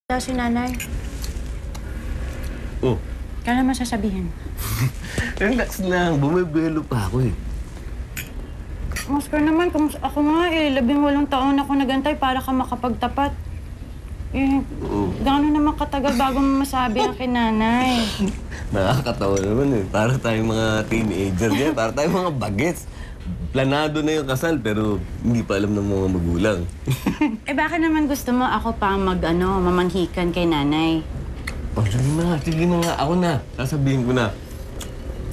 Daw si nanay. Oh. Kailan masasabihin? Relax lang. Bumibelo pa ako eh. Oscar naman, kung ako nga 18 taon ako nagantay para ka makapagtapat. Gaano naman katagal bago mo masabi ang kinanay? Nakakatawa naman eh. Para tayong mga teenager yan. Para tayong mga bagets. Planado na yung kasal pero hindi pa alam ng mga magulang. Bakit naman gusto mo ako pa mamanghikan kay nanay? Oh, sige na nga. Ako na. Sasabihin ko na.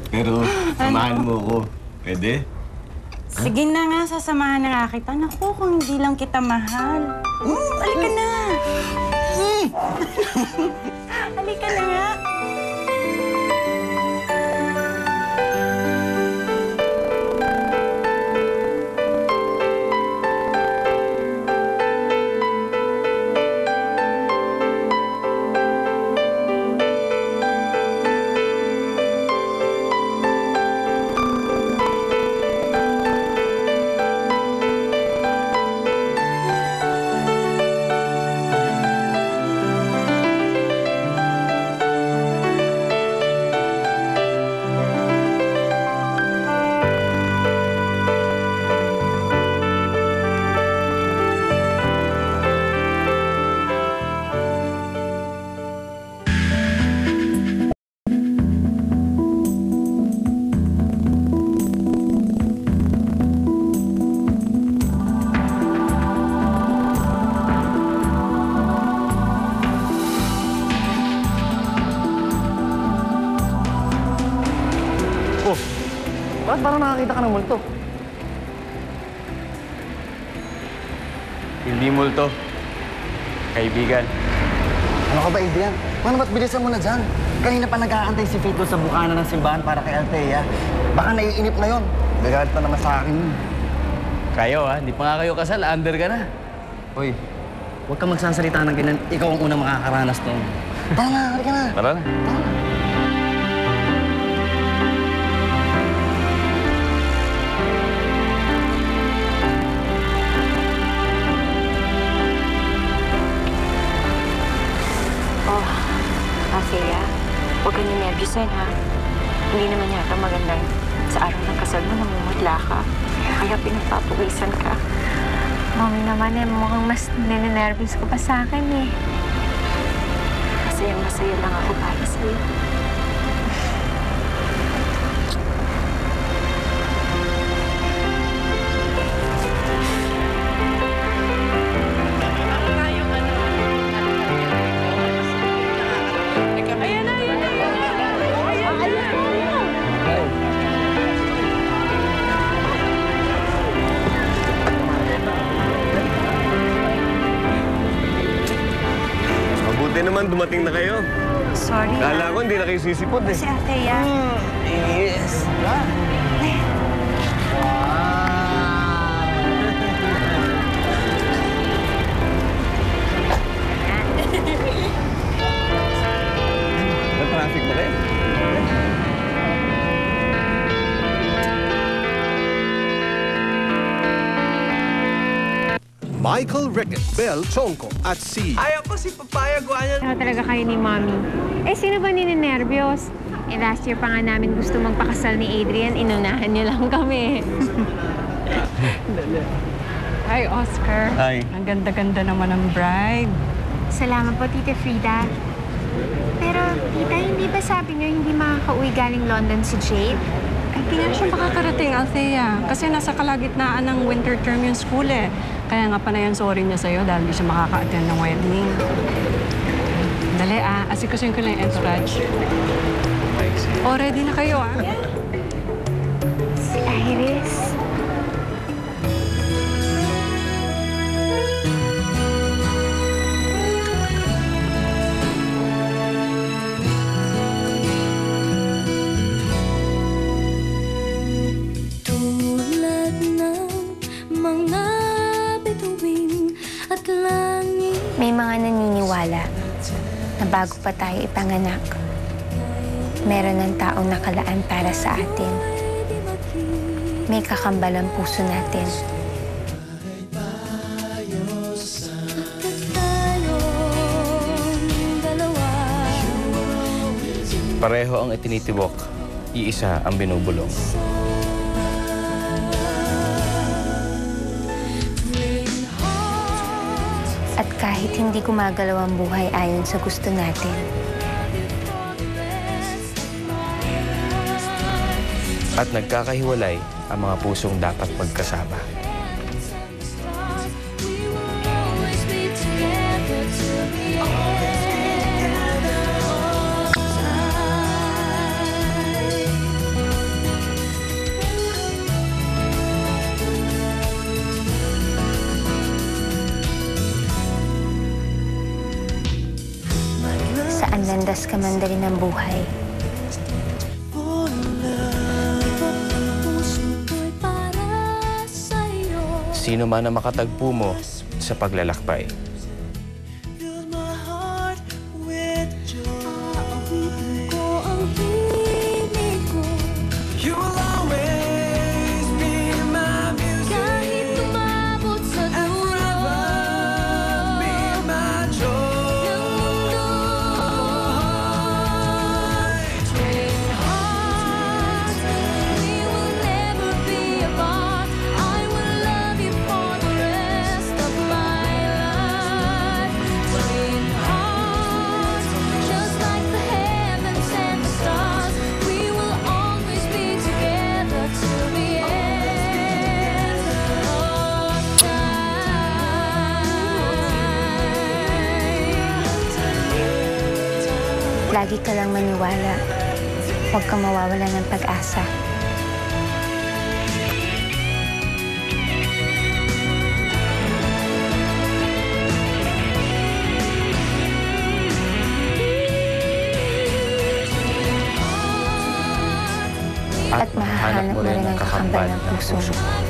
Pero samahan mo ako. Pwede? Sige na nga, sasamahan na nga kita. Naku, kung hindi lang kita mahal. Halika na! Halika na nga! Bakit parang nakakita ka ng multo? Hindi multo. Kaibigan. Ano ka ba, Adrian? Mano, ba't bilisan mo na dyan? Kanina pa nag-aantay si Fito sa bukana ng simbahan para kay Althea. Baka naiinip na yon. Gagalit pa naman sa akin. Kayo ha? Hindi pa nga kayo kasal. Under ka na. Hoy, huwag kang magsasalita ng ganyan. Ikaw ang unang makakaranas doon. Tara na, halika na. Tara na. Tara na. Althea, huwag ka ninervyusin, ha? Hindi naman yata magandang sa araw ng kasal mo namumudla ka. Kaya pinagpapawisan ka. Mami naman mukhang mas ninenervyos ko pa sa akin eh. Masayang-masaya lang ako para sa'yo. Mabuti naman dumating na kayo. Sorry. Kala ko hindi na kayo sisipot eh. Si Althea. Yes. Traffic ba kayo? Michael Rickett, Bel Chonco at si Ayaw ko si Papaya Guanyan. Ano talaga kayo ni Mami? Sino ba ninenervyos? Last year pa nga namin gusto magpakasal ni Adrian, inunahan niyo lang kami. Hi, Oscar. Hi. Ang ganda-ganda naman ng bride. Salamat po, Tita Frida. Pero, Tita, hindi ba sabi niyo hindi makakauwi galing London si Jade? Hindi nga siya makakarating, Althea. Kasi nasa kalagitnaan ng winter term yung school eh. Kaya nga panayan sorry niya sa'yo dahil hindi siya makaka-attend ng wedding. Dali asikusin ko lang yung entourage. O, ready na kayo Si Iris. May mga naniniwala na bago pa tayo ipanganak, meron ng taong nakalaan para sa atin. May kakambal ang puso natin. Pareho ang itinitibok, iisa ang binubulong. At kahit hindi gumagalaw ang buhay ayon sa gusto natin, At nagkakahiwalay ang mga pusong dapat magkasama. saan landas ka man dali ng buhay, Sino man ang makatagpo mo sa paglalakbay. lagi ka lang maniwala. Huwag kang mawawala ng pag-asa. At mahahanap mo rin ang kakambal ng puso mo.